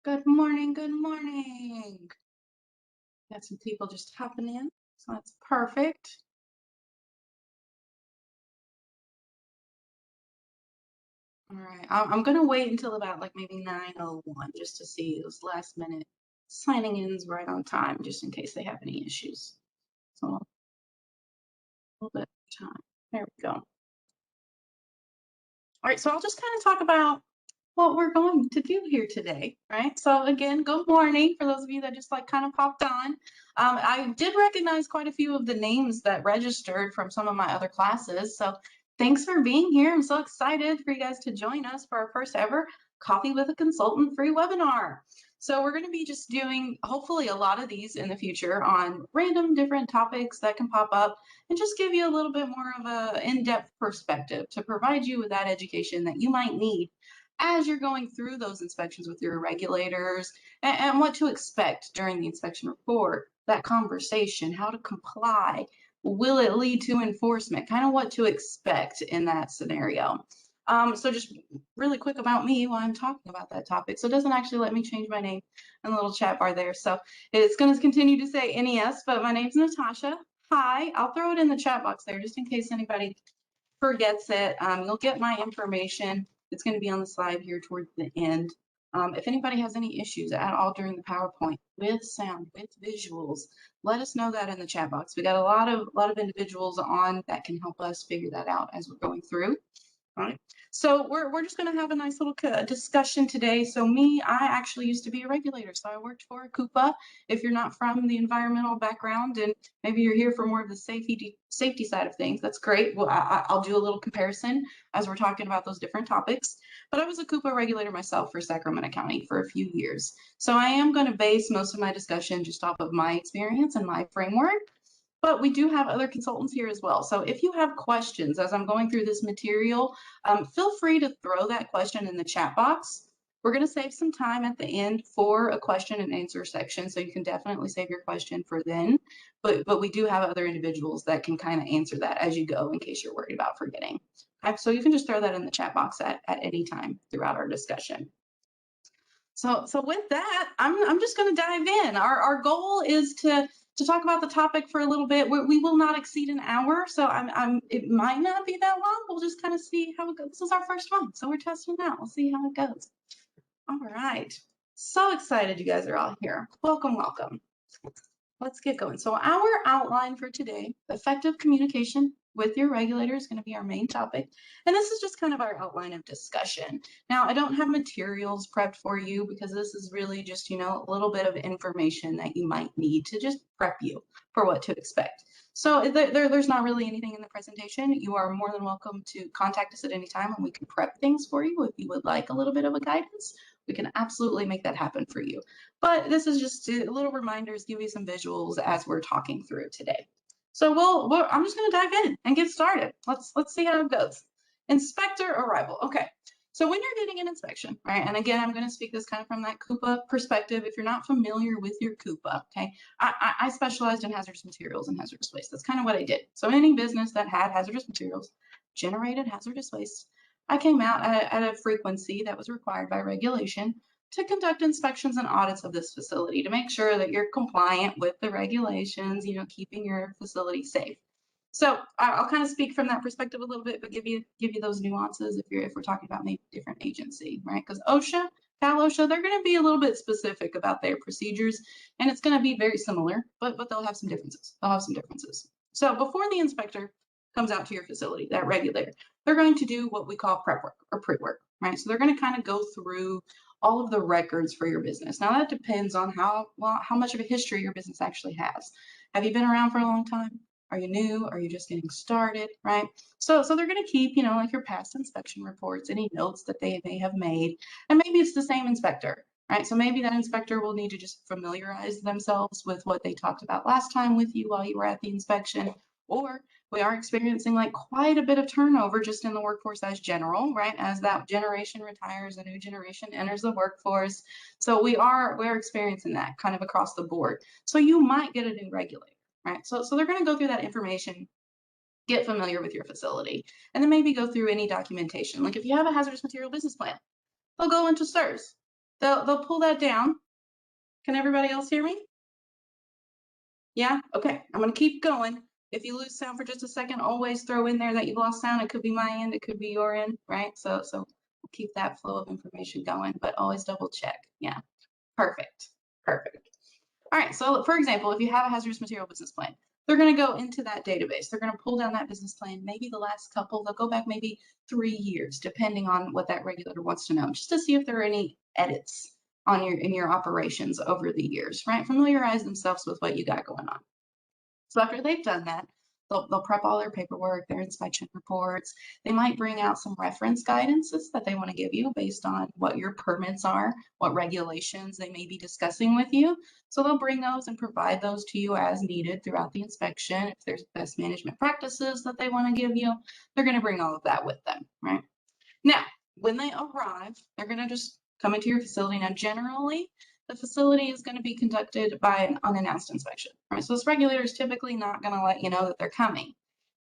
Good morning, good morning. Got some people just hopping in, so that's perfect. All right, I'm gonna wait until about like maybe 9:01 just to see those last minute signing ins right on time, just in case they have any issues. So a little bit of time. There we go. All right, so I'll just kind of talk about what we're going to do here today, right? So again, good morning for those of you that just like kind of popped on. I did recognize quite a few of the names that registered from some of my other classes. So thanks for being here. I'm so excited for you guys to join us for our first ever Coffee with a Consultant free webinar. So we're going to be just doing hopefully a lot of these in the future on random different topics that can pop up and just give you a little bit more of a in-depth perspective to provide you with that education that you might need as you're going through those inspections with your regulators and what to expect during the inspection report, that conversation, how to comply, will it lead to enforcement, kind of what to expect in that scenario. So just really quick about me while I'm talking about that topic. So it doesn't actually let me change my name in the little chat bar there. So it's going to continue to say NES, but my name's Natasha. Hi, I'll throw it in the chat box there just in case anybody forgets it. You'll get my information. It's going to be on the slide here towards the end. If anybody has any issues at all during the PowerPoint with sound, with visuals, let us know that in the chat box. We got a lot of individuals on that can help us figure that out as we're going through. Right. So we're just going to have a nice little discussion today. So I actually used to be a regulator. So I worked for a Coupa. If you're not from the environmental background and maybe you're here for more of the safety side of things, that's great. Well, I'll do a little comparison as we're talking about those different topics. But I was a Coupa regulator myself for Sacramento County for a few years. So I am going to base most of my discussion just off of my experience and my framework. But we do have other consultants here as well. So if you have questions as I'm going through this material, feel free to throw that question in the chat box. We're going to save some time at the end for a question and answer section. So you can definitely save your question for then. But we do have other individuals that can kind of answer that as you go in case you're worried about forgetting. Okay, so you can just throw that in the chat box at any time throughout our discussion. So with that, I'm just going to dive in. Our goal is to talk about the topic for a little bit. We will not exceed an hour, so it might not be that long. We'll just kind of see how it goes. This is our first one, so we're testing it out. We'll see how it goes. All right. So excited you guys are all here. Welcome, welcome. Let's get going. So our outline for today, effective communication with your regulator is going to be our main topic. And this is just kind of our outline of discussion. Now, I don't have materials prepped for you because this is really just, a little bit of information that you might need to just prep you for what to expect. So there's not really anything in the presentation. You are more than welcome to contact us at any time and we can prep things for you if you would like a little bit of a guidance. We can absolutely make that happen for you. But this is just little reminders, give you some visuals as we're talking through today. So I'm just going to dive in and get started. Let's see how it goes. Inspector arrival. Okay. So when you're getting an inspection, right? And again, I'm going to speak this kind of from that Coupa perspective. If you're not familiar with your Coupa, okay, I specialized in hazardous materials and hazardous waste. That's kind of what I did. So any business that had hazardous materials generated hazardous waste, I came out at a frequency that was required by regulation to conduct inspections and audits of this facility to make sure that you're compliant with the regulations, keeping your facility safe. So I'll kind of speak from that perspective a little bit, but give you those nuances if we're talking about maybe different agency, right? Because OSHA, they're going to be a little bit specific about their procedures, and it's going to be very similar, but they'll have some differences. So before the inspector comes out to your facility, that regulator, they're going to do what we call prep work or pre-work, right? So they're going to kind of go through all of the records for your business. Now that depends on how much of a history your business actually has. Have you been around for a long time? Are you new? Are you just getting started, right? So they're going to keep, like your past inspection reports, any notes that they may have made, and maybe it's the same inspector, right? So maybe that inspector will need to just familiarize themselves with what they talked about last time with you while you were at the inspection, or we are experiencing like quite a bit of turnover just in the workforce as general, right? As that generation retires, a new generation enters the workforce. So we're experiencing that kind of across the board. So you might get a new regulator, right? So they're going to go through that information, get familiar with your facility, and then maybe go through any documentation. Like if you have a hazardous material business plan, they'll go into STRS. they'll pull that down. Can everybody else hear me? Yeah? Okay. I'm going to keep going. If you lose sound for just a second, always throw in there that you've lost sound. It could be my end, it could be your end, right? So we'll keep that flow of information going, but always double check. Yeah. Perfect. Perfect. All right. So for example, if you have a hazardous material business plan, they're going to go into that database. They're going to pull down that business plan, maybe the last couple, they'll go back maybe 3 years, depending on what that regulator wants to know, just to see if there are any edits on in your operations over the years, right? Familiarize themselves with what you got going on. So after they've done that, they'll prep all their paperwork, their inspection reports. They might bring out some reference guidances that they want to give you based on what your permits are, what regulations they may be discussing with you. So they'll bring those and provide those to you as needed throughout the inspection. If there's best management practices that they want to give you, they're going to bring all of that with them, right? Now, when they arrive, they're going to just come into your facility. Now, generally, the facility is going to be conducted by an unannounced inspection, right? So this regulator is typically not going to let you know that they're coming.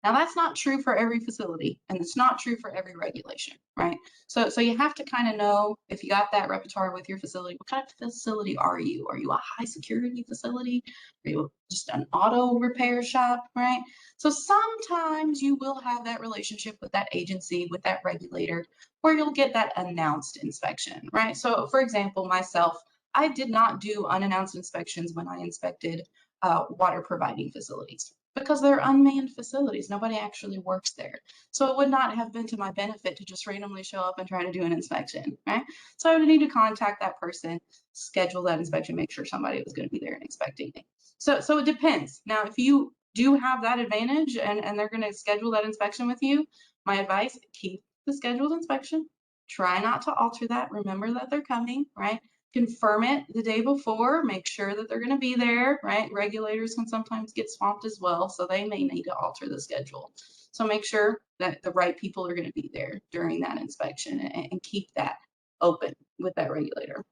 Now, that's not true for every facility, and it's not true for every regulation, right? So you have to kind of know, if you got that repertoire with your facility, what kind of facility are you? Are you a high security facility? Are you just an auto repair shop, right? So sometimes you will have that relationship with that agency, with that regulator, where you'll get that announced inspection, right? So for example, myself, I did not do unannounced inspections when I inspected water providing facilities, because they're unmanned facilities. Nobody actually works there. So it would not have been to my benefit to just randomly show up and try to do an inspection, right? So I would need to contact that person, schedule that inspection, make sure somebody was going to be there and inspecting me. So it depends. Now, if you do have that advantage and they're going to schedule that inspection with you, my advice, keep the scheduled inspection. Try not to alter that. Remember that they're coming, right? Confirm it the day before, make sure that they're going to be there, right? Regulators can sometimes get swamped as well, so they may need to alter the schedule. So make sure that the right people are going to be there during that inspection, and keep that open with that regulator.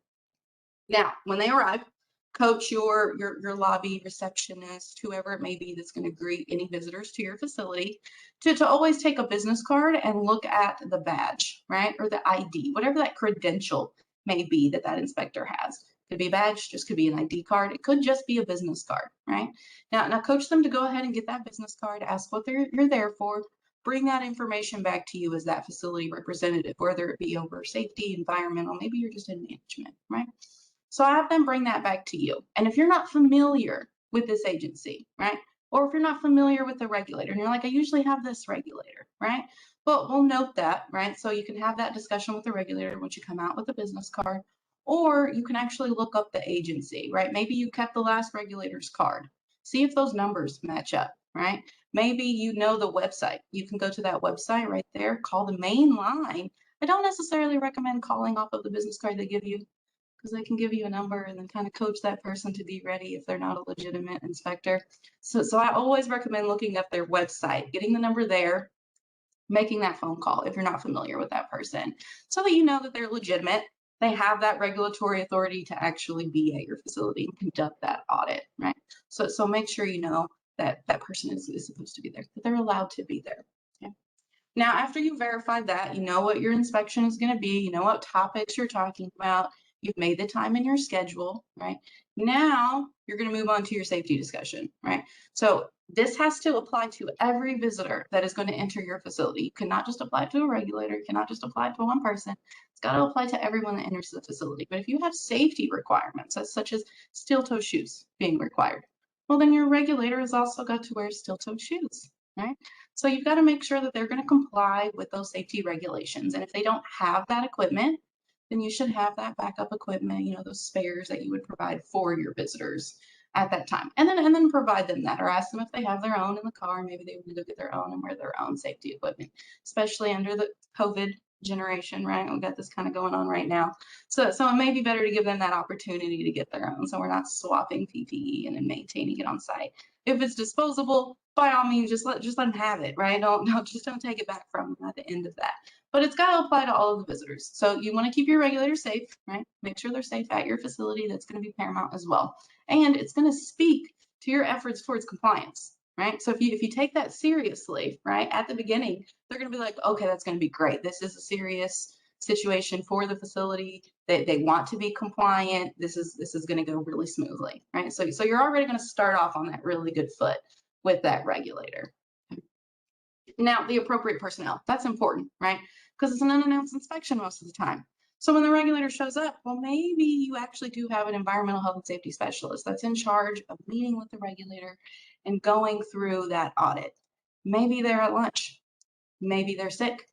Now, when they arrive, coach your lobby receptionist, whoever it may be that's going to greet any visitors to your facility, to always take a business card and look at the badge, right? Or the ID, whatever that credential may be that inspector has. Could be a badge, just could be an ID card. It could just be a business card, right? Now coach them to go ahead and get that business card, ask what you're there for, bring that information back to you as that facility representative, whether it be over safety, environmental, maybe you're just in management, right? So I have them bring that back to you. And if you're not familiar with this agency, right? Or if you're not familiar with the regulator and you're like, I usually have this regulator, right? Well, we'll note that, right? So you can have that discussion with the regulator once you come out with the business card, or you can actually look up the agency, right? Maybe you kept the last regulator's card. See if those numbers match up, right? Maybe you know the website. You can go to that website right there, call the main line. I don't necessarily recommend calling off of the business card they give you, because they can give you a number and then kind of coach that person to be ready if they're not a legitimate inspector. So I always recommend looking up their website, getting the number there, making that phone call if you're not familiar with that person, so that you know that they're legitimate. They have that regulatory authority to actually be at your facility and conduct that audit, right? So make sure you know that that person is supposed to be there, that they're allowed to be there. Okay? Now, after you verified that, you know what your inspection is going to be, you know what topics you're talking about, you've made the time in your schedule, right? Now you're going to move on to your safety discussion, right? So this has to apply to every visitor that is going to enter your facility. You cannot just apply to a regulator, you cannot just apply to one person. It's got to apply to everyone that enters the facility. But if you have safety requirements, such as steel-toe shoes being required, well, then your regulator has also got to wear steel-toe shoes, right? So you've got to make sure that they're going to comply with those safety regulations. And if they don't have that equipment, then you should have that backup equipment, you know, those spares that you would provide for your visitors at that time. And then provide them that, or ask them if they have their own in the car. Maybe they would go get their own and wear their own safety equipment, especially under the COVID generation, right? We've got this kind of going on right now. So it may be better to give them that opportunity to get their own, so we're not swapping PPE and then maintaining it on site. If it's disposable, by all means, just let them have it, right? Don't take it back from them at the end of that. But it's got to apply to all of the visitors. So you want to keep your regulators safe, right? Make sure they're safe at your facility. That's going to be paramount as well. And it's going to speak to your efforts towards compliance, right? So if you take that seriously, right, at the beginning, they're going to be like, okay, that's going to be great. This is a serious situation for the facility. They want to be compliant. This is going to go really smoothly, right? So you're already going to start off on that really good foot with that regulator. Now, the appropriate personnel, that's important, right? Because it's an unannounced inspection most of the time. So when the regulator shows up, well, maybe you actually do have an environmental health and safety specialist that's in charge of meeting with the regulator and going through that audit. Maybe they're at lunch, maybe they're sick,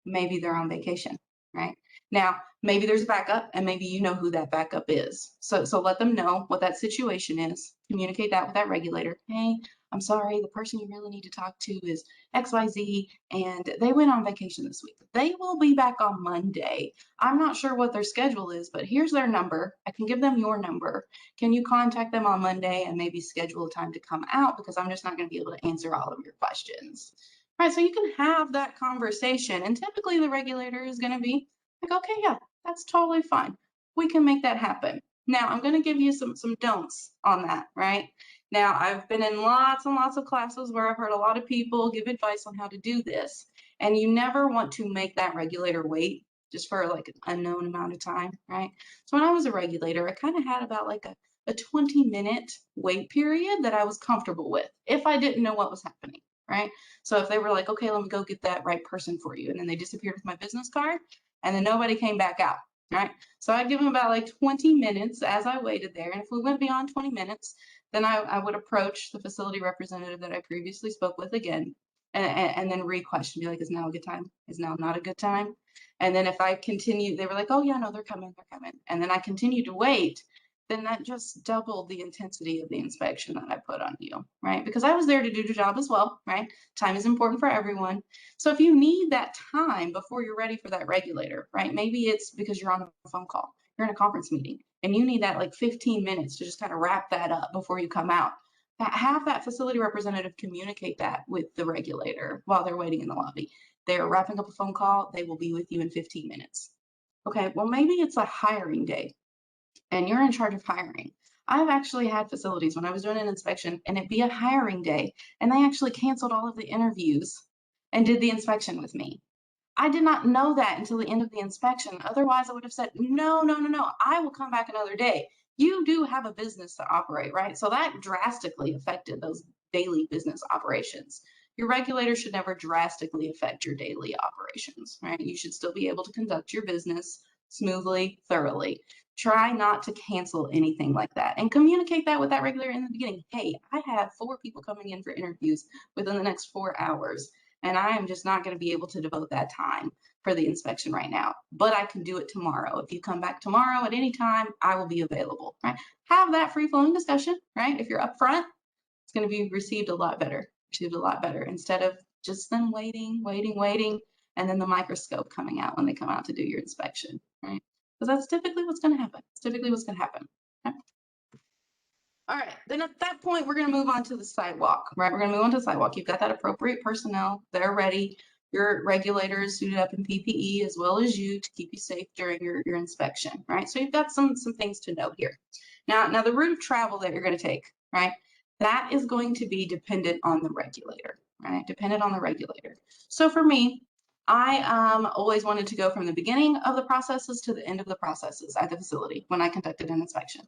maybe they're on vacation, right? Now, maybe there's a backup and maybe you know who that backup is. So let them know what that situation is. Communicate that with that regulator. Hey, I'm sorry, the person you really need to talk to is XYZ and they went on vacation this week. They will be back on Monday. I'm not sure what their schedule is, but here's their number. I can give them your number. Can you contact them on Monday and maybe schedule a time to come out because I'm just not going to be able to answer all of your questions. Right, so you can have that conversation, and typically the regulator is going to be like, okay, yeah, that's totally fine. We can make that happen. Now, I'm going to give you some don'ts on that, right? Now, I've been in lots and lots of classes where I've heard a lot of people give advice on how to do this, and you never want to make that regulator wait just for like an unknown amount of time, right? So when I was a regulator, I kind of had about like a 20-minute wait period that I was comfortable with if I didn't know what was happening, right? So if they were like, okay, let me go get that right person for you, and then they disappeared with my business card, and then nobody came back out, right? So I'd give them about like 20 minutes as I waited there. And if we went beyond 20 minutes, then I would approach the facility representative that I previously spoke with again and then re-question, be like, is now a good time? Is now not a good time? And then if I continue, they were like, oh yeah, no, they're coming. And then I continued to wait, then that just doubled the intensity of the inspection that I put on you, right? Because I was there to do the job as well, right? Time is important for everyone. So if you need that time before you're ready for that regulator, right? Maybe it's because you're on a phone call, you're in a conference meeting, and you need that like 15 minutes to just kind of wrap that up before you come out. Have that facility representative communicate that with the regulator while they're waiting in the lobby. They are wrapping up a phone call, they will be with you in 15 minutes. Okay, well, maybe it's a hiring day and you're in charge of hiring. I've actually had facilities when I was doing an inspection and it'd be a hiring day and they actually canceled all of the interviews and did the inspection with me. I did not know that until the end of the inspection. Otherwise, I would have said, no, no, no, no, I will come back another day. You do have a business to operate, right? So that drastically affected those daily business operations. Your regulator should never drastically affect your daily operations, right? You should still be able to conduct your business smoothly, thoroughly. Try not to cancel anything like that and communicate that with that regulator in the beginning. Hey, I have 4 people coming in for interviews within the next 4 hours and I am just not going to be able to devote that time for the inspection right now, but I can do it tomorrow. If you come back tomorrow at any time, I will be available, right? Have that free flowing discussion, right? If you're upfront, it's going to be received a lot better, instead of just them waiting, and then the microscope coming out when they come out to do your inspection, right? Because that's typically what's going to happen. It's typically what's going to happen. Okay? All right, then at that point, we're going to move on to the sidewalk, right? We're going to move on to the sidewalk. You've got that appropriate personnel. They're ready. Your regulators suited up in PPE as well as you to keep you safe during your inspection, right? So you've got some things to know here. Now the route of travel that you're going to take, right? That is going to be dependent on the regulator, right? Dependent on the regulator. So for me, I always wanted to go from the beginning of the processes to the end of the processes at the facility when I conducted an inspection.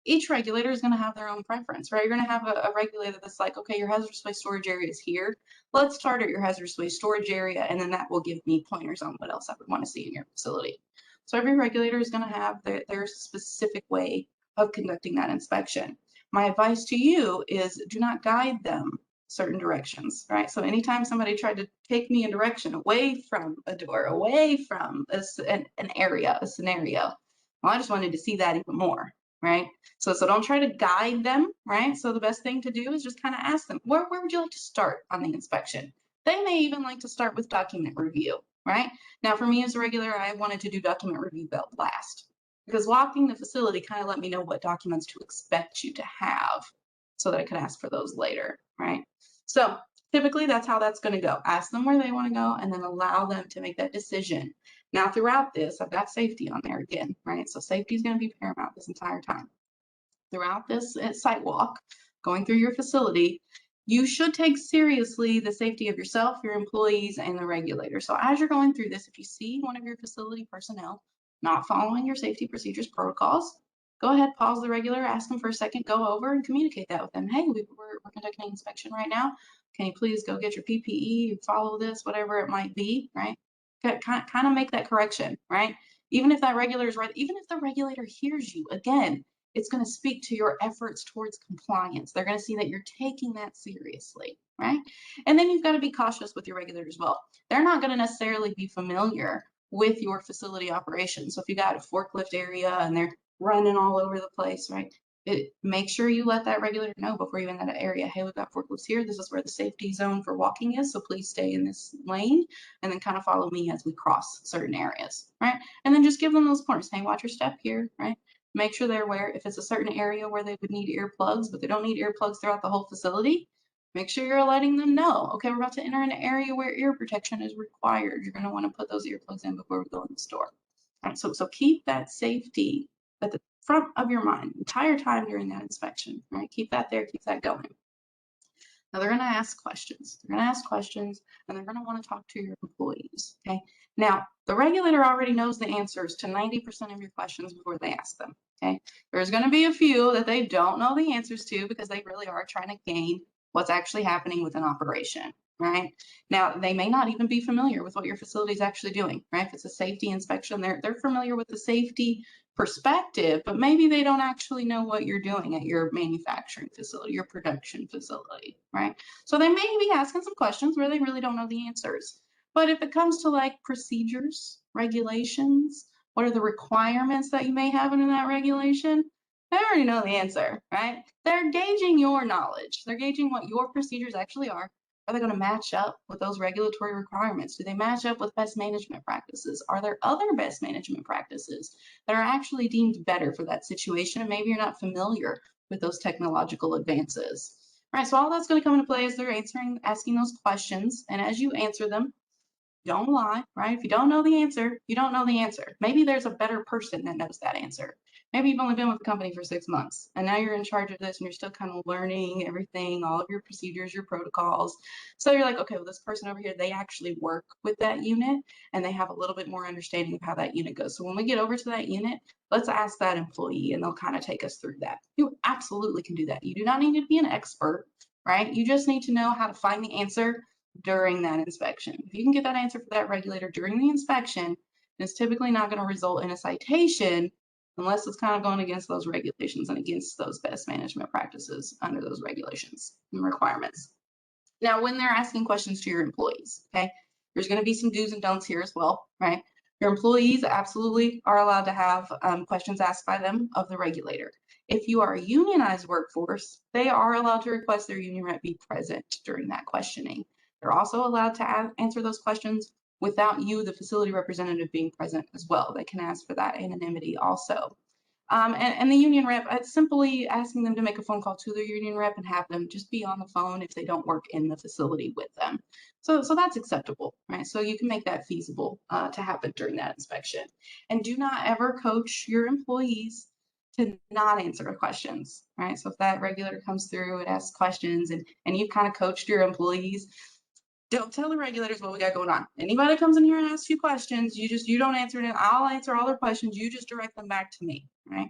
Each regulator is going to have their own preference, right? You're going to have a regulator that's like, okay, your hazardous waste storage area is here. Let's start at your hazardous waste storage area, and then that will give me pointers on what else I would want to see in your facility. So every regulator is going to have their specific way of conducting that inspection. My advice to you is do not guide them certain directions, right? So anytime somebody tried to take me a direction away from a door, away from an area, a scenario, well, I just wanted to see that even more, right? So don't try to guide them, right? So the best thing to do is just kind of ask them, where would you like to start on the inspection? They may even like to start with document review, right? Now for me as a regular, I wanted to do document review last because walking the facility kind of let me know what documents to expect you to have so that I could ask for those later, right? So typically that's how that's going to go. Ask them where they want to go and then allow them to make that decision. Now throughout this, I've got safety on there again, right? So safety is going to be paramount this entire time. Throughout this site walk, going through your facility, you should take seriously the safety of yourself, your employees, and the regulator. So as you're going through this, if you see one of your facility personnel not following your safety procedures protocols, go ahead, pause the regulator, ask them for a second, go over and communicate that with them. Hey, we're conducting an inspection right now. Can you please go get your PPE, follow this, whatever it might be, right? Kind of make that correction, right? Even if that regulator is right, even if the regulator hears you, again, it's going to speak to your efforts towards compliance. They're going to see that you're taking that seriously, right? And then you've got to be cautious with your regulator as well. They're not going to necessarily be familiar with your facility operations. So if you got a forklift area and they're running all over the place, right? Make sure you let that regulator know before you're in that area. Hey, we've got forklifts here. This is where the safety zone for walking is. So please stay in this lane and then kind of follow me as we cross certain areas, right? And then just give them those pointers. Hey, watch your step here, right? Make sure they're aware if it's a certain area where they would need earplugs, but they don't need earplugs throughout the whole facility. Make sure you're letting them know, okay, we're about to enter an area where ear protection is required. You're going to want to put those earplugs in before we go in the store. All right, so keep that safety at the front of your mind the entire time during that inspection, right? Keep that there, keep that going. Now they're going to ask questions. They're going to ask questions and they're going to want to talk to your employees, okay? Now, the regulator already knows the answers to 90% of your questions before they ask them, okay? There's going to be a few that they don't know the answers to because they really are trying to gain what's actually happening with an operation, right? Now, they may not even be familiar with what your facility is actually doing, right? If it's a safety inspection, they're familiar with the safety perspective, but maybe they don't actually know what you're doing at your manufacturing facility, your production facility, right? So they may be asking some questions where they really don't know the answers. But if it comes to like procedures, regulations, what are the requirements that you may have in that regulation? They already know the answer, right? They're gauging your knowledge. They're gauging what your procedures actually are. Are they going to match up with those regulatory requirements? Do they match up with best management practices? Are there other best management practices that are actually deemed better for that situation? And maybe you're not familiar with those technological advances. All right, so all that's going to come into play as they're asking those questions. And as you answer them, don't lie, right? If you don't know the answer, you don't know the answer. Maybe there's a better person that knows that answer. Maybe you've only been with the company for 6 months and now you're in charge of this and you're still kind of learning everything, all of your procedures, your protocols. So you're like, okay, well, this person over here, they actually work with that unit and they have a little bit more understanding of how that unit goes. So when we get over to that unit, let's ask that employee and they'll kind of take us through that. You absolutely can do that. You do not need to be an expert, right? You just need to know how to find the answer during that inspection. If you can get that answer for that regulator during the inspection, it's typically not going to result in a citation unless it's kind of going against those regulations and against those best management practices under those regulations and requirements. Now, when they're asking questions to your employees, okay, there's going to be some do's and don'ts here as well, right? Your employees absolutely are allowed to have questions asked by them of the regulator. If you are a unionized workforce, they are allowed to request their union rep be present during that questioning. They're also allowed to answer those questions without you, the facility representative, being present as well. They can ask for that anonymity also. And the union rep, it's simply asking them to make a phone call to their union rep and have them just be on the phone if they don't work in the facility with them. So that's acceptable, right? So you can make that feasible to happen during that inspection. And do not ever coach your employees to not answer questions, right? So if that regulator comes through and asks questions and you've kind of coached your employees, don't tell the regulators what we got going on. Anybody comes in here and asks you questions, you don't answer it. I'll answer all their questions. You just direct them back to me, right?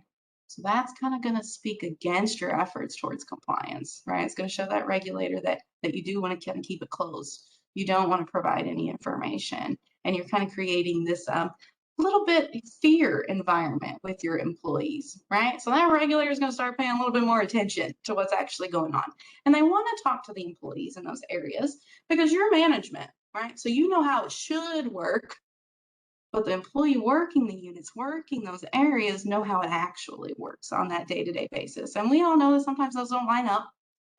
So that's kind of going to speak against your efforts towards compliance, right? It's going to show that regulator that you do want to kind of keep it closed. You don't want to provide any information, and you're kind of creating this little bit fear environment with your employees, right? So that regulator is going to start paying a little bit more attention to what's actually going on. And they want to talk to the employees in those areas because you're management, right? So you know how it should work, but the employee working the units, working those areas know how it actually works on that day-to-day basis. And we all know that sometimes those don't line up,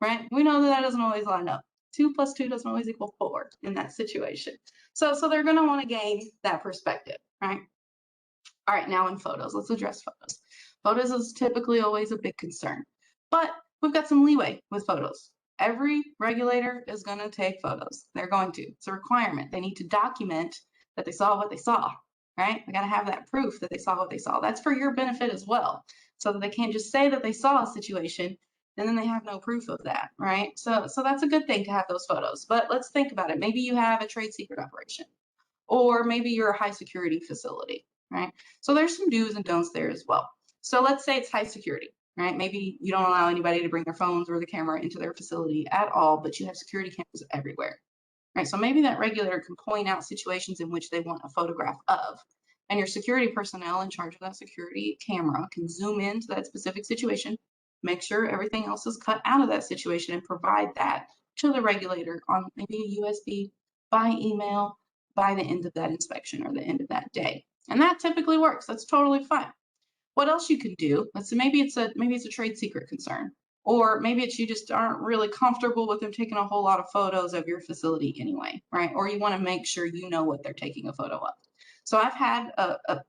right? We know that doesn't always line up. 2 + 2 doesn't always equal 4 in that situation. So they're going to want to gain that perspective, right? All right, now in photos, let's address photos. Photos is typically always a big concern, but we've got some leeway with photos. Every regulator is going to take photos. They're going to. It's a requirement. They need to document that they saw what they saw, right? They got to have that proof that they saw what they saw. That's for your benefit as well, so that they can't just say that they saw a situation and then they have no proof of that, right? So that's a good thing to have those photos. But let's think about it. Maybe you have a trade secret operation, or maybe you're a high security facility, right? So there's some do's and don'ts there as well. So let's say it's high security, right? Maybe you don't allow anybody to bring their phones or the camera into their facility at all, but you have security cameras everywhere, right? So maybe that regulator can point out situations in which they want a photograph of, and your security personnel in charge of that security camera can zoom into that specific situation, make sure everything else is cut out of that situation, and provide that to the regulator on maybe a USB, by email, by the end of that inspection or the end of that day. And that typically works. That's totally fine. What else you can do? Let's say maybe it's a trade secret concern, or maybe it's you just aren't really comfortable with them taking a whole lot of photos of your facility anyway, right? Or you want to make sure you know what they're taking a photo of. So I've had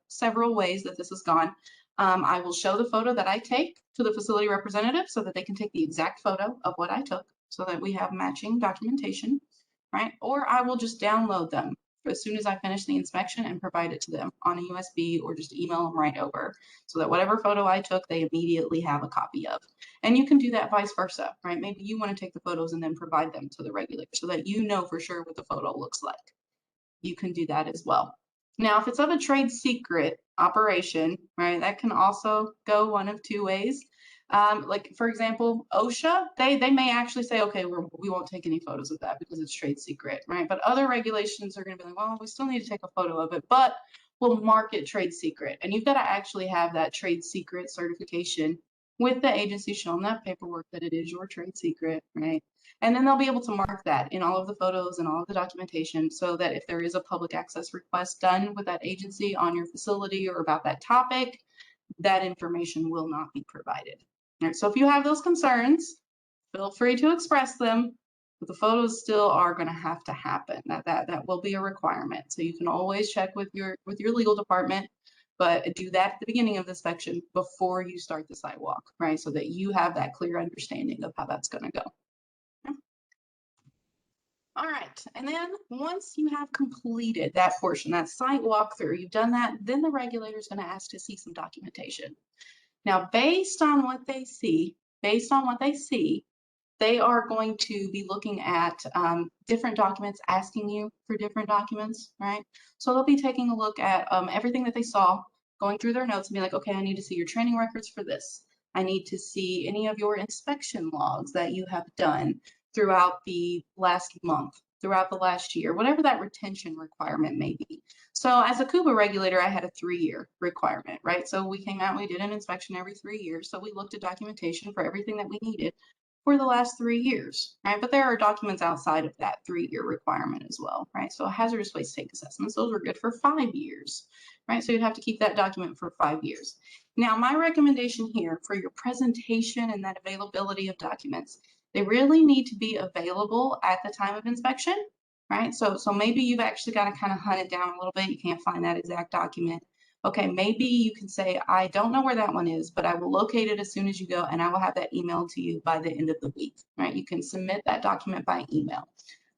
several ways that this has gone. I will show the photo that I take to the facility representative so that they can take the exact photo of what I took, so that we have matching documentation, right? Or I will just download them as soon as I finish the inspection and provide it to them on a USB, or just email them right over, so that whatever photo I took, they immediately have a copy of. And you can do that vice versa, right? Maybe you want to take the photos and then provide them to the regulator so that you know for sure what the photo looks like. You can do that as well. Now, if it's of a trade secret operation, right, that can also go one of two ways. Like, for example, OSHA, they may actually say, okay, we won't take any photos of that because it's trade secret, right? But other regulations are going to be like, well, we still need to take a photo of it, but we'll mark it trade secret. And you've got to actually have that trade secret certification with the agency showing that paperwork that it is your trade secret, right? And then they'll be able to mark that in all of the photos and all of the documentation, so that if there is a public access request done with that agency on your facility or about that topic, that information will not be provided. All right, so if you have those concerns, feel free to express them, but the photos still are going to have to happen. That will be a requirement. So you can always check with your legal department, but do that at the beginning of the inspection before you start the sidewalk, right? So that you have that clear understanding of how that's going to go. All right, and then once you have completed that portion, that site walkthrough, you've done that, then the regulator is going to ask to see some documentation. Now, based on what they see, they are going to be looking at different documents, asking you for different documents, right? So they'll be taking a look at everything that they saw, going through their notes and be like, okay, I need to see your training records for this. I need to see any of your inspection logs that you have done throughout the last month, throughout the last year, whatever that retention requirement may be. So as a CUBA regulator, I had a 3-year requirement, right? So we came out, we did an inspection every 3 years. So we looked at documentation for everything that we needed for the last 3 years, right? But there are documents outside of that 3-year requirement as well, right? So hazardous waste tank assessments, those were good for 5 years, right? So you'd have to keep that document for 5 years. Now, my recommendation here for your presentation and that availability of documents, they really need to be available at the time of inspection, right? So maybe you've actually got to kind of hunt it down a little bit. You can't find that exact document. Okay, maybe you can say, I don't know where that one is, but I will locate it as soon as you go, and I will have that emailed to you by the end of the week, right? You can submit that document by email.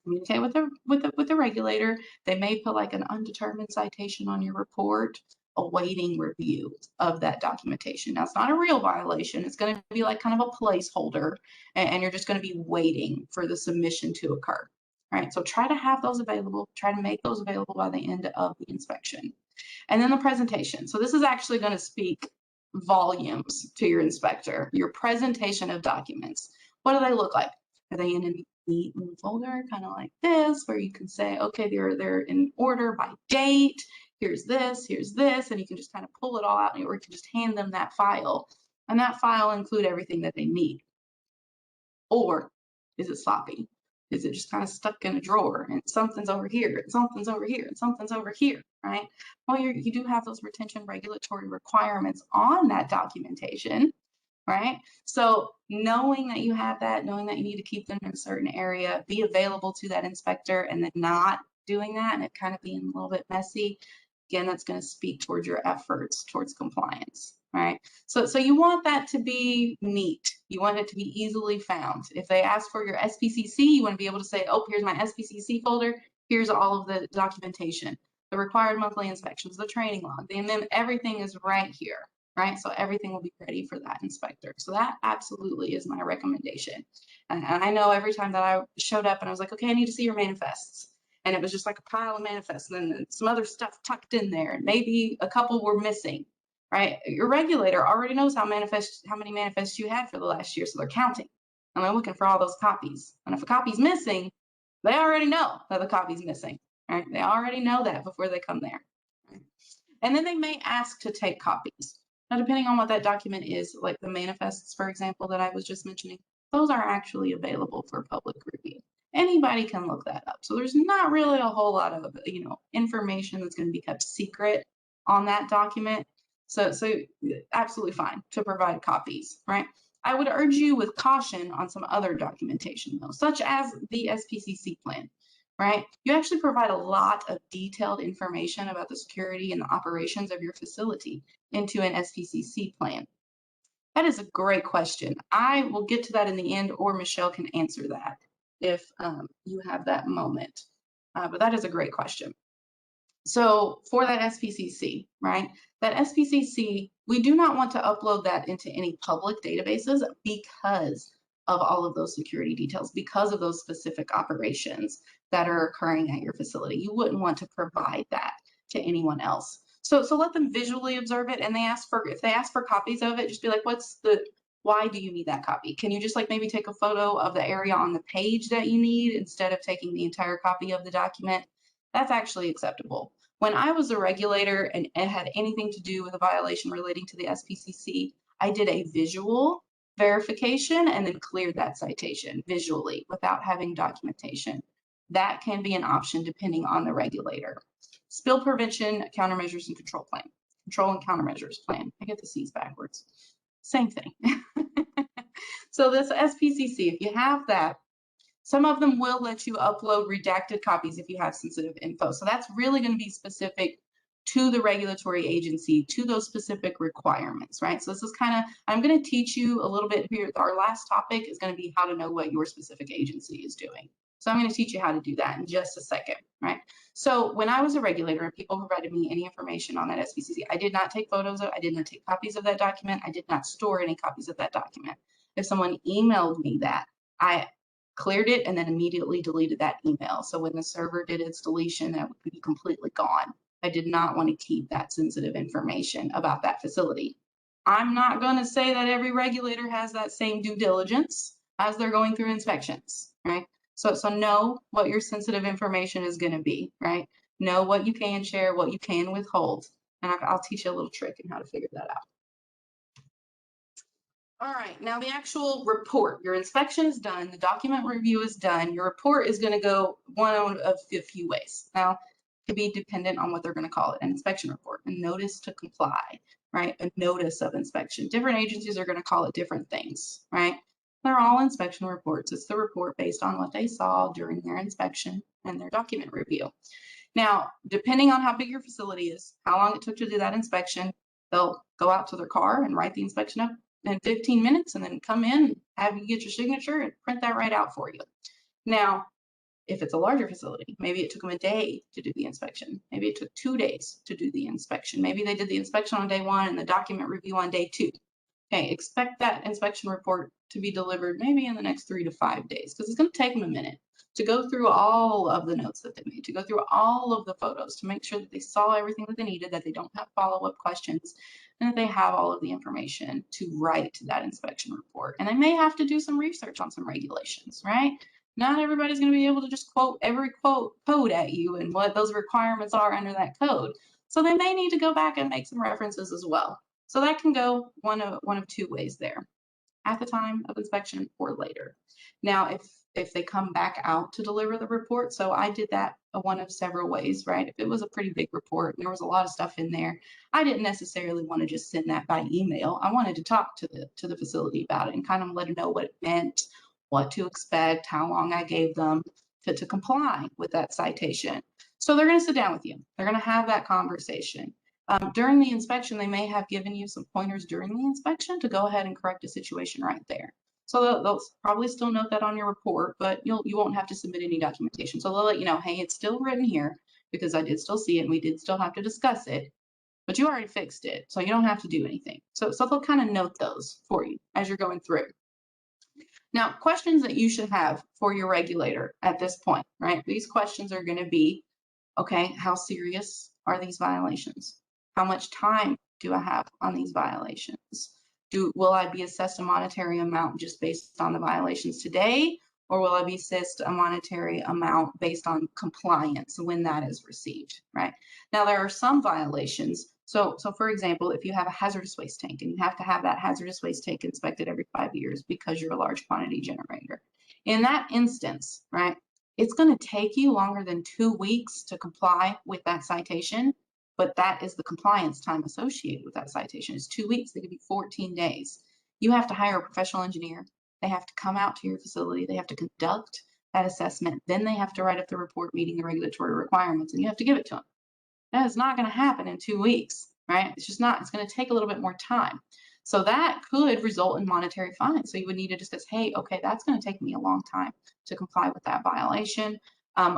Communicate with the regulator. They may put like an undetermined citation on your report, awaiting review of that documentation. Now, it's not a real violation. It's going to be like kind of a placeholder, and you're just going to be waiting for the submission to occur. All right, so try to have those available. Try to make those available by the end of the inspection. And then the presentation. So this is actually going to speak volumes to your inspector. Your presentation of documents. What do they look like? Are they in a neat folder, kind of like this, where you can say, okay, they're in order by date. Here's this, and you can just kind of pull it all out, or you can just hand them that file, and that file will include everything that they need. Or is it sloppy? Is it just kind of stuck in a drawer and something's over here and something's over here and something's over here, right? Well, you do have those retention regulatory requirements on that documentation, right? So knowing that you have that, knowing that you need to keep them in a certain area, be available to that inspector, and then not doing that and it kind of being a little bit messy, again, that's going to speak towards your efforts towards compliance, right? So you want that to be neat. You want it to be easily found. If they ask for your SPCC, you want to be able to say, oh, here's my SPCC folder. Here's all of the documentation, the required monthly inspections, the training log, and then everything is right here, right? So everything will be ready for that inspector. So that absolutely is my recommendation. And I know every time that I showed up and I was like, okay, I need to see your manifests. And it was just like a pile of manifests and then some other stuff tucked in there. And maybe a couple were missing, right? Your regulator already knows how many manifests you had for the last year. So they're counting and they're looking for all those copies. And if a copy's missing, they already know that the copy's missing, right? They already know that before they come there. Right? And then they may ask to take copies. Now, depending on what that document is, like the manifests, for example, that I was just mentioning, those are actually available for public review. Anybody can look that up. So there's not really a whole lot of, information that's going to be kept secret on that document. So absolutely fine to provide copies, right? I would urge you with caution on some other documentation though, such as the SPCC plan, right? You actually provide a lot of detailed information about the security and the operations of your facility into an SPCC plan. That is a great question. I will get to that in the end, or Michelle can answer that if you have that moment. But that is a great question. So for that SPCC, right? That SPCC, we do not want to upload that into any public databases because of all of those security details, because of those specific operations that are occurring at your facility. You wouldn't want to provide that to anyone else. So let them visually observe it, and if they ask for copies of it, just be like, why do you need that copy? Can you just like maybe take a photo of the area on the page that you need instead of taking the entire copy of the document? That's actually acceptable. When I was a regulator and it had anything to do with a violation relating to the SPCC, I did a visual verification and then cleared that citation visually without having documentation. That can be an option depending on the regulator. Spill prevention, countermeasures, and control plan. Control and countermeasures plan. I get the C's backwards. Same thing. So this SPCC, if you have that, some of them will let you upload redacted copies if you have sensitive info. So that's really going to be specific to the regulatory agency, to those specific requirements, right? So this is I'm going to teach you a little bit here. Our last topic is going to be how to know what your specific agency is doing. So I'm going to teach you how to do that in just a second, right? So when I was a regulator and people provided me any information on that SPCC, I did not take photos of, I did not take copies of that document. I did not store any copies of that document. If someone emailed me that, I cleared it and then immediately deleted that email. So when the server did its deletion, that would be completely gone. I did not want to keep that sensitive information about that facility. I'm not going to say that every regulator has that same due diligence as they're going through inspections, right? So know what your sensitive information is going to be, right? Know what you can share, what you can withhold. And I'll teach you a little trick in how to figure that out. All right, now the actual report. Your inspection is done, the document review is done. Your report is going to go one of a few ways. Now, it could be dependent on what they're going to call it, an inspection report, a notice to comply, right? A notice of inspection. Different agencies are going to call it different things, right? They're all inspection reports. It's the report based on what they saw during their inspection and their document review. Now, depending on how big your facility is, how long it took to do that inspection, they'll go out to their car and write the inspection up in 15 minutes and then come in, have you get your signature and print that right out for you. Now, if it's a larger facility, maybe it took them a day to do the inspection. Maybe it took 2 days to do the inspection. Maybe they did the inspection on day 1 and the document review on day 2. Okay, expect that inspection report to be delivered maybe in the next 3 to 5 days because it's going to take them a minute to go through all of the notes that they made, to go through all of the photos, to make sure that they saw everything that they needed, that they don't have follow-up questions, and that they have all of the information to write that inspection report. And they may have to do some research on some regulations, right? Not everybody's going to be able to just quote every code at you and what those requirements are under that code. So they may need to go back and make some references as well. So that can go one of 2 ways there, at the time of inspection or later. Now, if they come back out to deliver the report, so I did that one of several ways, right? If it was a pretty big report and there was a lot of stuff in there, I didn't necessarily want to just send that by email. I wanted to talk to the facility about it and kind of let them know what it meant, what to expect, how long I gave them to comply with that citation. So they're going to sit down with you. They're going to have that conversation. During the inspection, they may have given you some pointers during the inspection to go ahead and correct a situation right there. So they'll probably still note that on your report, but you won't have to submit any documentation. So they'll let you know, hey, it's still written here because I did still see it and we did still have to discuss it. but you already fixed it, so you don't have to do anything. So they'll kind of note those for you as you're going through. Now, questions that you should have for your regulator at this point, right? These questions are going to be, okay, how serious are these violations? How much time do I have on these violations? Will I be assessed a monetary amount just based on the violations today, or will I be assessed a monetary amount based on compliance when that is received, right? Now, there are some violations. So for example, if you have a hazardous waste tank and you have to have that hazardous waste tank inspected every 5 years because you're a large quantity generator, in that instance, right, it's going to take you longer than 2 weeks to comply with that citation, but that is the compliance time associated with that citation. It's 2 weeks. They could be 14 days. You have to hire a professional engineer. They have to come out to your facility. They have to conduct that assessment. Then they have to write up the report meeting the regulatory requirements, and you have to give it to them. That is not going to happen in 2 weeks, right? It's just not. It's going to take a little bit more time. So that could result in monetary fines. So you would need to discuss, hey, okay, that's going to take me a long time to comply with that violation.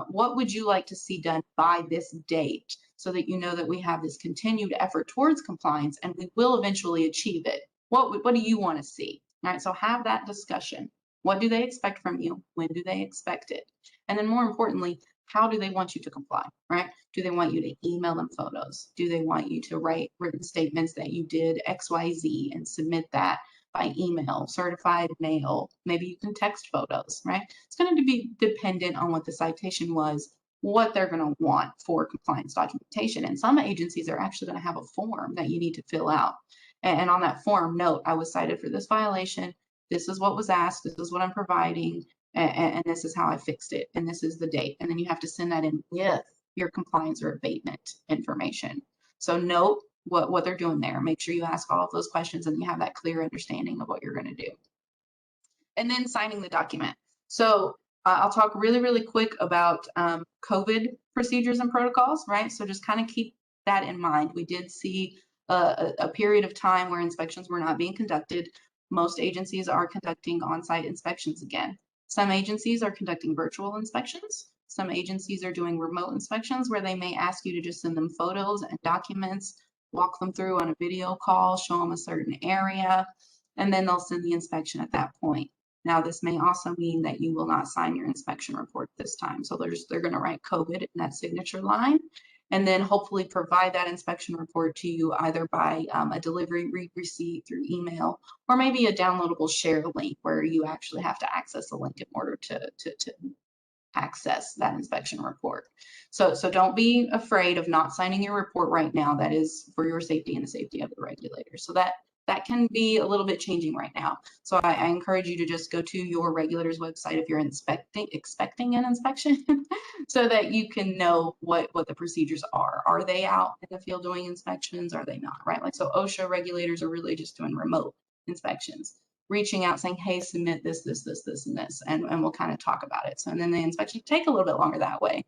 What would you like to see done by this date so that you know that we have this continued effort towards compliance and we will eventually achieve it? What do you want to see? All right, so have that discussion. What do they expect from you? When do they expect it? And then more importantly, how do they want you to comply, right? Do they want you to email them photos? Do they want you to write written statements that you did XYZ and submit that by email, certified mail? Maybe you can text photos, right? It's going to be dependent on what the citation was, what they're going to want for compliance documentation. And some agencies are actually going to have a form that you need to fill out. And on that form, note, I was cited for this violation. This is what was asked. This is what I'm providing. And this is how I fixed it, and this is the date. And then you have to send that in with your compliance or abatement information. So note what they're doing there. Make sure you ask all of those questions and you have that clear understanding of what you're going to do. And then signing the document. So I'll talk really, really quick about COVID procedures and protocols, right? So just kind of keep that in mind. We did see a period of time where inspections were not being conducted. Most agencies are conducting on-site inspections again. Some agencies are conducting virtual inspections. Some agencies are doing remote inspections where they may ask you to just send them photos and documents, walk them through on a video call, show them a certain area, and then they'll send the inspection at that point. Now, this may also mean that you will not sign your inspection report this time. So they're going to write COVID in that signature line, and then hopefully provide that inspection report to you either by a delivery receipt through email, or maybe a downloadable share link where you actually have to access a link in order to access that inspection report. So don't be afraid of not signing your report right now. That is for your safety and the safety of the regulator. So that can be a little bit changing right now. So I encourage you to just go to your regulator's website if you're expecting an inspection so that you can know what the procedures are. Are they out in the field doing inspections? Are they not, right? Like, so OSHA regulators are really just doing remote inspections, reaching out saying, hey, submit this, and this, and we'll kind of talk about it. So, and then the inspection take a little bit longer that way,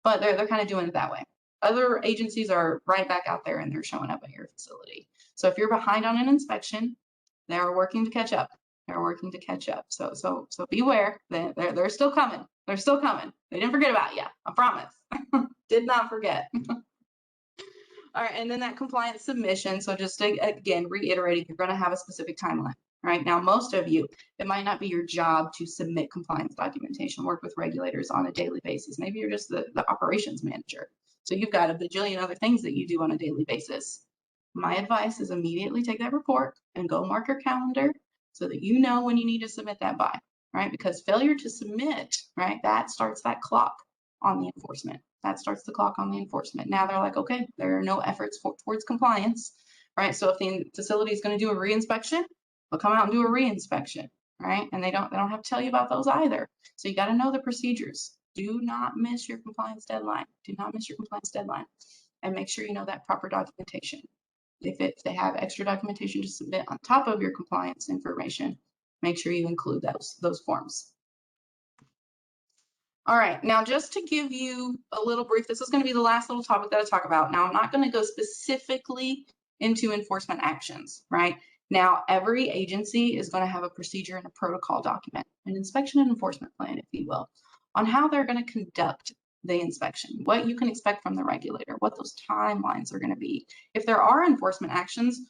but they're kind of doing it that way. Other agencies are right back out there and they're showing up at your facility. So if you're behind on an inspection, they're working to catch up. They're working to catch up. So beware. They're still coming. They're still coming. They didn't forget about you. I promise. Did not forget. All right, and then that compliance submission. So just again, reiterating, you're going to have a specific timeline. Right now, most of you, it might not be your job to submit compliance documentation, work with regulators on a daily basis. Maybe you're just the operations manager. So you've got a bajillion other things that you do on a daily basis. My advice is immediately take that report and go mark your calendar so that you know when you need to submit that by, right? Because failure to submit, right, that starts that clock on the enforcement. That starts the clock on the enforcement. Now they're like, okay, there are no efforts towards compliance, right? So if the facility is going to do a reinspection, they'll come out and do a reinspection, right? And they don't have to tell you about those either. So you got to know the procedures. Do not miss your compliance deadline. Do not miss your compliance deadline, and make sure you know that proper documentation. If they have extra documentation to submit on top of your compliance information, make sure you include those forms. All right, now just to give you a little brief, this is going to be the last little topic that I talk about. Now, I'm not going to go specifically into enforcement actions, right? Now, every agency is going to have a procedure and a protocol document, an inspection and enforcement plan, if you will, on how they're going to conduct the inspection, what you can expect from the regulator, what those timelines are going to be. If there are enforcement actions,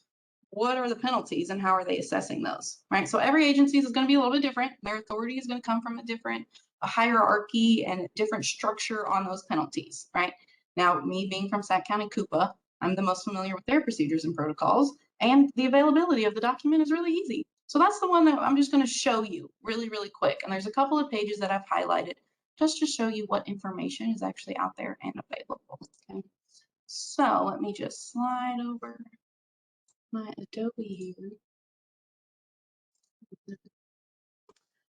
what are the penalties and how are they assessing those, right? So every agency is going to be a little bit different. Their authority is going to come from a different hierarchy and a different structure on those penalties, right? Now, me being from Sac County CUPA, I'm the most familiar with their procedures and protocols, and the availability of the document is really easy. So that's the one that I'm just going to show you really, really quick. And there's a couple of pages that I've highlighted just to show you what information is actually out there and available. Okay. So let me just slide over my Adobe here.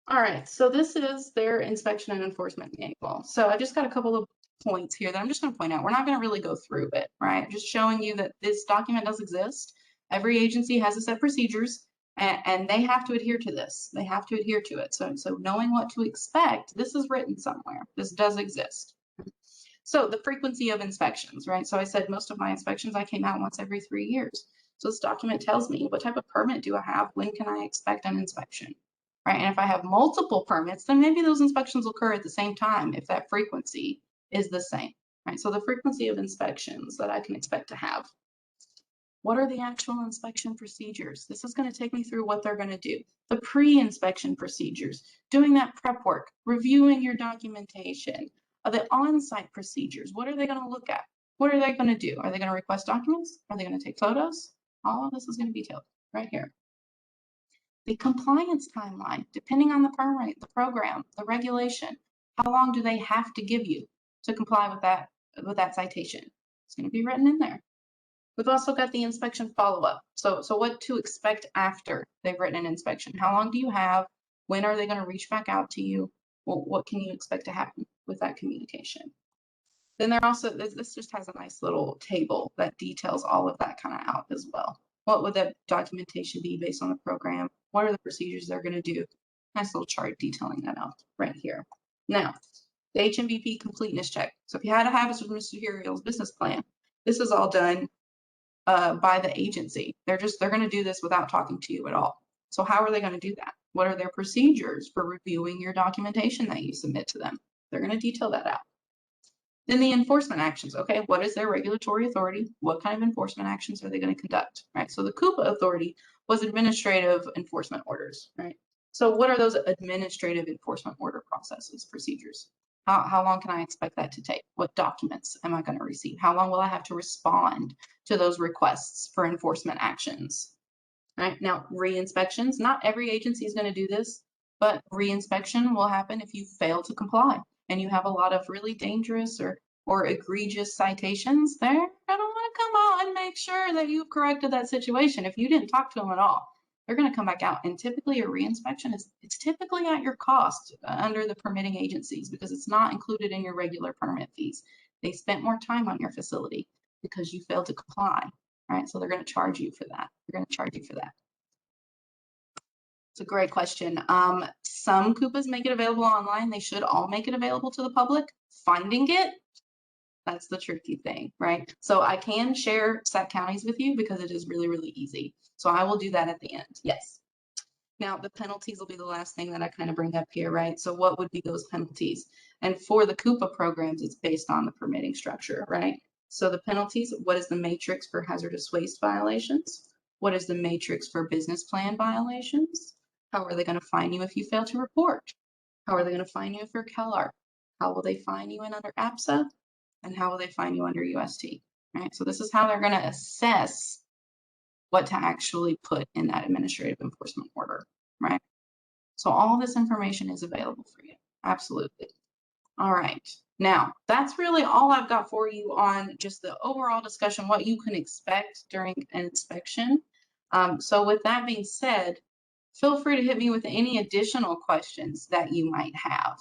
All right, so this is their inspection and enforcement manual. So I just got a couple of points here that I'm just going to point out. We're not going to really go through it, right? Just showing you that this document does exist. Every agency has a set procedures, and they have to adhere to this. They have to adhere to it. So knowing what to expect, this is written somewhere. This does exist. So the frequency of inspections, right? So I said most of my inspections, I came out once every 3 years. So this document tells me what type of permit do I have? When can I expect an inspection? Right, and if I have multiple permits, then maybe those inspections will occur at the same time if that frequency is the same, right? So the frequency of inspections that I can expect to have. What are the actual inspection procedures? This is going to take me through what they're going to do. The pre-inspection procedures, doing that prep work, reviewing your documentation, the on-site procedures. What are they going to look at? What are they going to do? Are they going to request documents? Are they going to take photos? All of this is going to be detailed right here. The compliance timeline, depending on the permit, the program, the regulation, how long do they have to give you to comply with that citation? It's going to be written in there. We've also got the inspection follow-up. So what to expect after they've written an inspection. How long do you have? When are they going to reach back out to you? Well, what can you expect to happen with that communication? Then they're also, this just has a nice little table that details all of that kind of out as well. What would that documentation be based on the program? What are the procedures they're going to do? Nice little chart detailing that out right here. Now, the HMVP completeness check. So if you had a hazardous materials business plan, this is all done by the agency. They're going to do this without talking to you at all. So how are they going to do that? What are their procedures for reviewing your documentation that you submit to them? They're going to detail that out. Then the enforcement actions. Okay, what is their regulatory authority? What kind of enforcement actions are they going to conduct? Right. So the CUPA authority was administrative enforcement orders. Right. So what are those administrative enforcement order processes, procedures? How long can I expect that to take? What documents am I going to receive? How long will I have to respond to those requests for enforcement actions? Right. Now, re-inspections. Not every agency is going to do this, but re-inspection will happen if you fail to comply and you have a lot of really dangerous or egregious citations. They're going to want to come out and make sure that you've corrected that situation. If you didn't talk to them at all, they're going to come back out. And typically a re-inspection it's typically at your cost under the permitting agencies because it's not included in your regular permit fees. They spent more time on your facility because you failed to comply. Right, so they're going to charge you for that. They're going to charge you for that. It's a great question. Some CUPAs make it available online. They should all make it available to the public. Finding it, that's the tricky thing, right? So I can share Sac counties with you because it is really, really easy. So I will do that at the end. Yes. Now the penalties will be the last thing that I kind of bring up here, right? So what would be those penalties? And for the CUPA programs, it's based on the permitting structure, right? So the penalties, what is the matrix for hazardous waste violations? What is the matrix for business plan violations? How are they going to fine you if you fail to report? How are they going to fine you if you're CalARP? How will they fine you in under APSA? And how will they fine you under UST, right? So this is how they're going to assess what to actually put in that administrative enforcement order, right? So all this information is available for you. Absolutely. All right. Now, that's really all I've got for you on just the overall discussion, what you can expect during an inspection. So with that being said, feel free to hit me with any additional questions that you might have.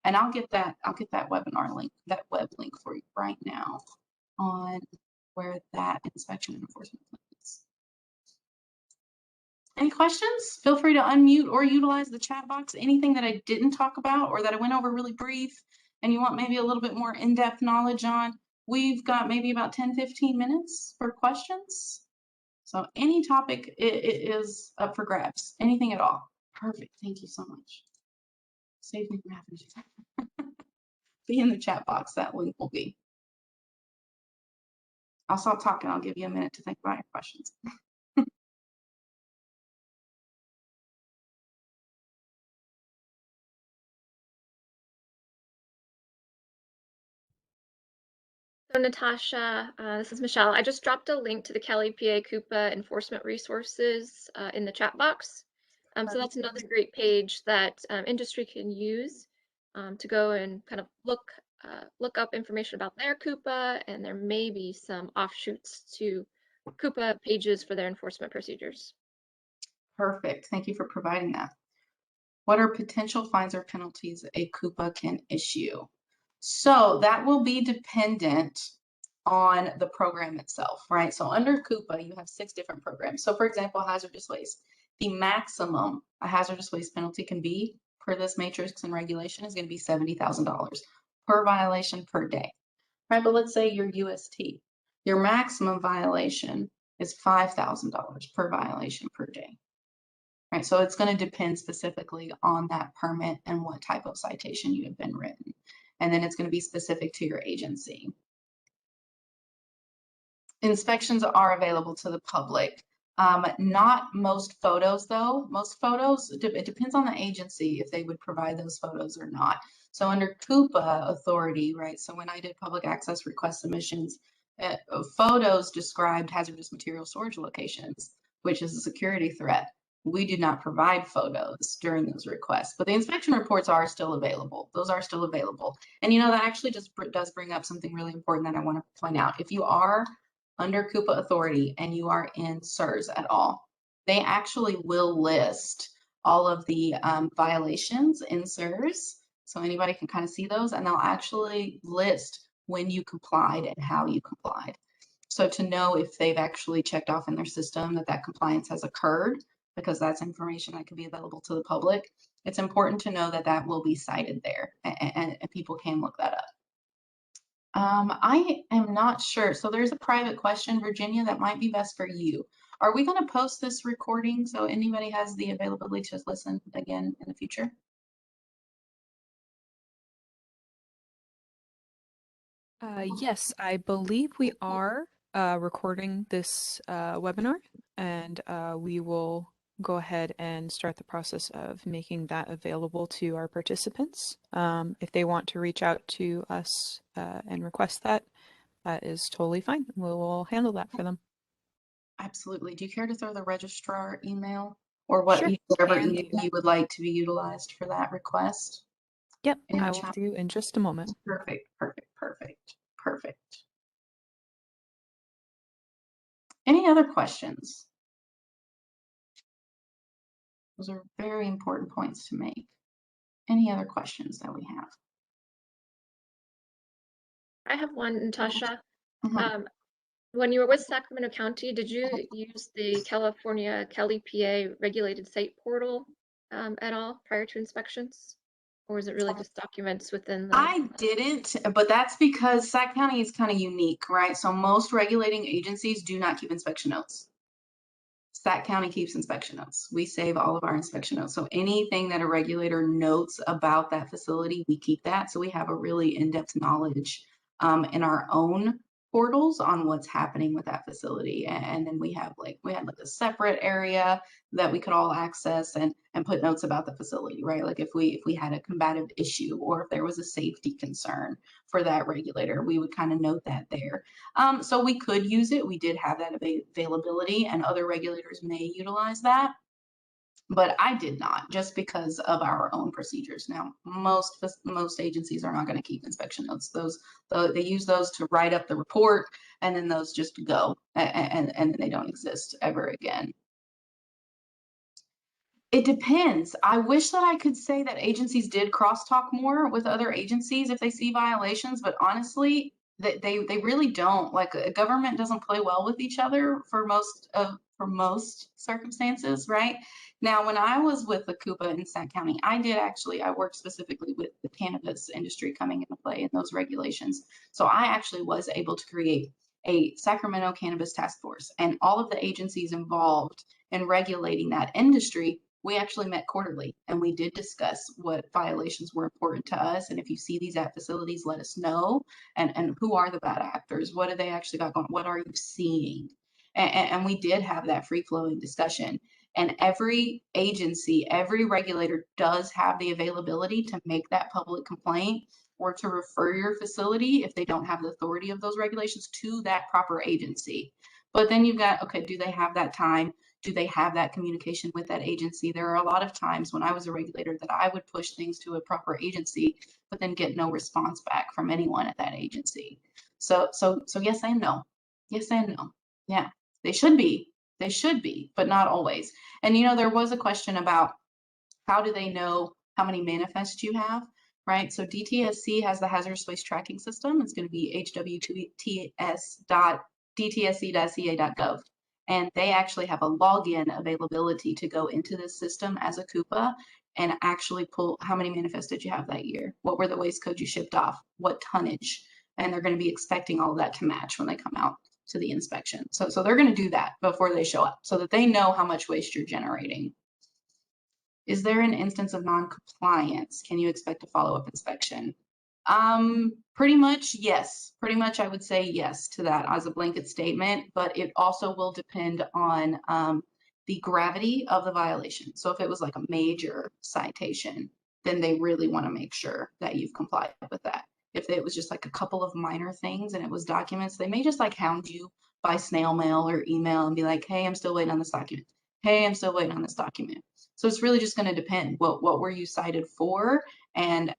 And I'll get that webinar link, that web link for you right now on where that inspection and enforcement is. Any questions? Feel free to unmute or utilize the chat box. Anything that I didn't talk about or that I went over really brief and you want maybe a little bit more in-depth knowledge on, we've got maybe about 10-15 minutes for questions. So any topic is up for grabs, anything at all. Perfect. Thank you so much. Save me from having to. be in the chat box. That link will be. I'll stop talking. I'll give you a minute to think about your questions. So Natasha, this is Michelle. I just dropped a link to the Cali PA Coupa enforcement resources in the chat box. So that's another great page that industry can use to go and kind of look up information about their Coupa, and there may be some offshoots to Coupa pages for their enforcement procedures. Perfect. Thank you for providing that. What are potential fines or penalties a Coupa can issue? So that will be dependent on the program itself, right? So under Coupa, you have 6 different programs. So for example, hazardous waste. The maximum a hazardous waste penalty can be per this matrix and regulation is going to be $70,000 per violation per day, right? But let's say your UST, your maximum violation is $5,000 per violation per day. Right, so it's going to depend specifically on that permit and what type of citation you have been written. And then it's going to be specific to your agency. Inspections are available to the public. Not most photos though. Most photos, it depends on the agency if they would provide those photos or not. So under Coupa authority, right, so when I did public access request submissions, photos described hazardous material storage locations, which is a security threat. We do not provide photos during those requests, but the inspection reports are still available. Those are still available. And you know, that actually just does bring up something really important that I want to point out. If you are under Coupa authority and you are in SIRS at all, they actually will list all of the violations in SIRS. So anybody can kind of see those, and they'll actually list when you complied and how you complied. So to know if they've actually checked off in their system that that compliance has occurred, because that's information that can be available to the public, it's important to know that that will be cited there, and people can look that up. I am not sure. So there's a private question, Virginia, that might be best for you. Are we going to post this recording so anybody has the availability to listen again in the future? Yes, I believe we are recording this webinar, and we will go ahead and start the process of making that available to our participants. If they want to reach out to us and request that, that is totally fine. We will handle that for them. Absolutely. Do you care to throw the registrar email or what Sure, whatever can email you would like to be utilized for that request? Yep, In I the will chat? do in just a moment. Perfect, perfect, perfect, perfect. Any other questions? Those are very important points to make. Any other questions that we have? I have one, Natasha. Mhm. When you were with Sacramento County, did you use the California Cali PA regulated site portal at all prior to inspections? Or is it really just documents within the? I didn't, but that's because Sac County is kind of unique, right? So most regulating agencies do not keep inspection notes. Sac County keeps inspection notes. We save all of our inspection notes. So anything that a regulator notes about that facility, we keep that. So we have a really in-depth knowledge in our own portals on what's happening with that facility. And then we had like a separate area that we could all access and put notes about the facility, right? Like if we had a combative issue or if there was a safety concern for that regulator, we would kind of note that there. So we could use it. We did have that availability, and other regulators may utilize that, but I did not, just because of our own procedures. Now, most agencies are not going to keep inspection notes. They use those to write up the report, and then those just go, and they don't exist ever again. It depends. I wish that I could say that agencies did crosstalk more with other agencies if they see violations, but honestly, they really don't. Like a government doesn't play well with each other for most circumstances, right? Now, when I was with the Coupa in Sac County, I worked specifically with the cannabis industry coming into play in those regulations. So I actually was able to create a Sacramento Cannabis Task Force, and all of the agencies involved in regulating that industry we actually met quarterly and we did discuss what violations were important to us. And if you see these at facilities, let us know. And who are the bad actors? What do they actually got going? What are you seeing? And we did have that free flowing discussion. And every agency, every regulator does have the availability to make that public complaint or to refer your facility, if they don't have the authority of those regulations, to that proper agency. But then you've got, okay, do they have that time? Do they have that communication with that agency? There are a lot of times when I was a regulator that I would push things to a proper agency, but then get no response back from anyone at that agency. So yes and no. Yes and no. Yeah, they should be. They should be, but not always. And there was a question about how do they know how many manifests you have, right? So DTSC has the hazardous waste tracking system. It's going to be hwts.dtsc.ca.gov. And they actually have a login availability to go into this system as a Coupa and actually pull how many manifests did you have that year? What were the waste codes you shipped off? What tonnage? And they're going to be expecting all of that to match when they come out to the inspection. So they're going to do that before they show up so that they know how much waste you're generating. Is there an instance of non-compliance? Can you expect a follow-up inspection? Pretty much, yes. Pretty much, I would say yes to that as a blanket statement, but it also will depend on the gravity of the violation. So if it was like a major citation, then they really want to make sure that you've complied with that. If it was just like a couple of minor things and it was documents, they may just like hound you by snail mail or email and be like, hey, I'm still waiting on this document. Hey, I'm still waiting on this document. So it's really just going to depend what were you cited for, and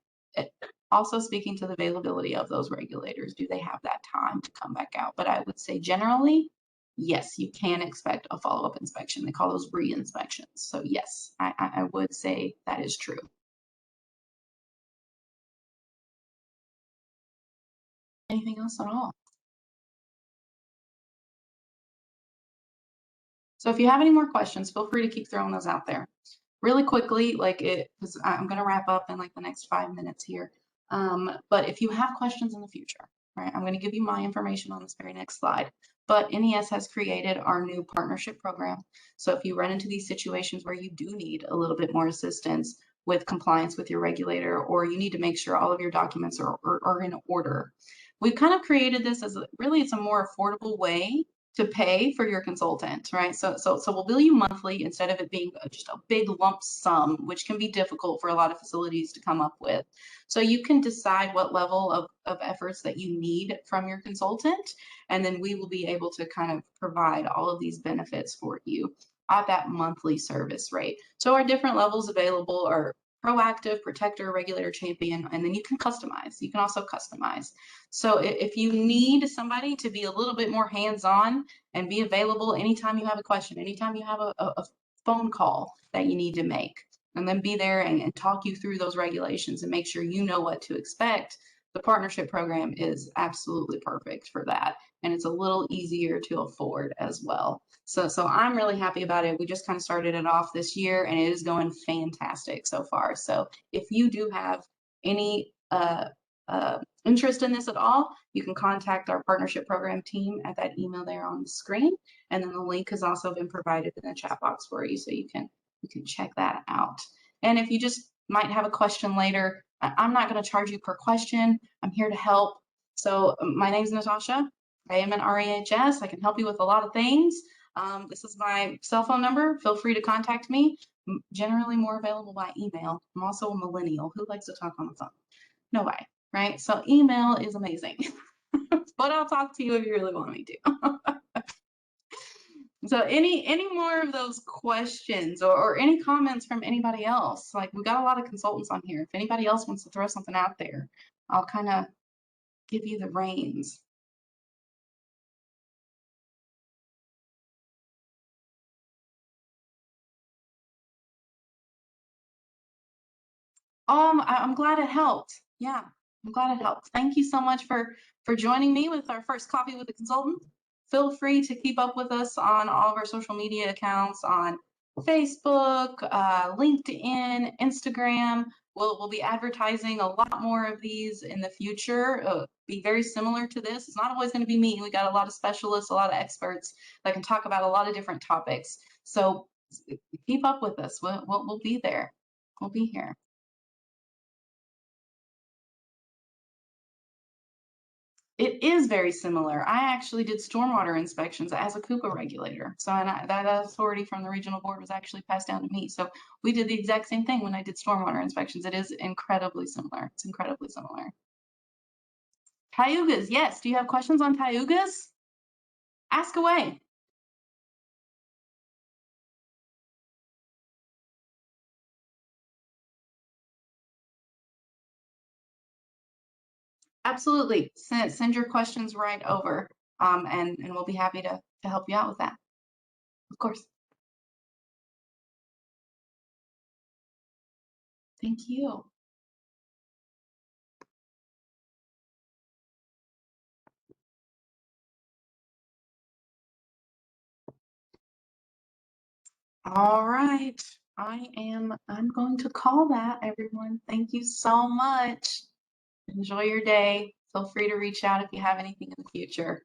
also speaking to the availability of those regulators. Do they have that time to come back out? But I would say generally, yes, you can expect a follow-up inspection. They call those re-inspections. So yes, I would say that is true. Anything else at all? So if you have any more questions, feel free to keep throwing those out there. Really quickly, because I'm going to wrap up in like the next 5 minutes here. But if you have questions in the future, right, I'm going to give you my information on this very next slide. But NES has created our new partnership program. So if you run into these situations where you do need a little bit more assistance with compliance with your regulator, or you need to make sure all of your documents are in order, we've kind of created this as it's a more affordable way to pay for your consultant, right? So we'll bill you monthly instead of it being just a big lump sum, which can be difficult for a lot of facilities to come up with. So you can decide what level of efforts that you need from your consultant, and then we will be able to kind of provide all of these benefits for you at that monthly service rate. So our different levels available are proactive, protector, regulator, champion, and then you can customize. You can also customize. So if you need somebody to be a little bit more hands-on and be available anytime you have a question, anytime you have a phone call that you need to make, and then be there and talk you through those regulations and make sure you know what to expect, the partnership program is absolutely perfect for that. And it's a little easier to afford as well. So I'm really happy about it. We just kind of started it off this year and it is going fantastic so far. So if you do have any interest in this at all, you can contact our partnership program team at that email there on the screen. And then the link has also been provided in the chat box for you, so you can check that out. And if you just might have a question later, I'm not going to charge you per question. I'm here to help. So my name is Natasha. I am an REHS. I can help you with a lot of things. This is my cell phone number. Feel free to contact me. I'm generally more available by email. I'm also a millennial. Who likes to talk on the phone? Nobody, right? So email is amazing. But I'll talk to you if you really want me to. So any more of those questions or any comments from anybody else? Like, we've got a lot of consultants on here. If anybody else wants to throw something out there, I'll kind of give you the reins. I'm glad it helped. Yeah, I'm glad it helped. Thank you so much for joining me with our first coffee with a consultant. Feel free to keep up with us on all of our social media accounts on Facebook, LinkedIn, Instagram. We'll be advertising a lot more of these in the future. Be very similar to this. It's not always going to be me. We got a lot of specialists, a lot of experts that can talk about a lot of different topics. So keep up with us. We'll be there. We'll be here. It is very similar. I actually did stormwater inspections as a Coupa regulator. So that authority from the regional board was actually passed down to me. So we did the exact same thing when I did stormwater inspections. It is incredibly similar. It's incredibly similar. Tayugas, yes. Do you have questions on Tayugas? Ask away. Absolutely. Send your questions right over, and we'll be happy to help you out with that. Of course. Thank you. All right. I'm going to call that, everyone. Thank you so much. Enjoy your day. Feel free to reach out if you have anything in the future.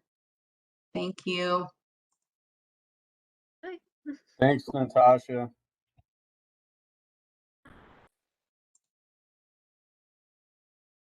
Thank you. Bye. Thanks, Natasha.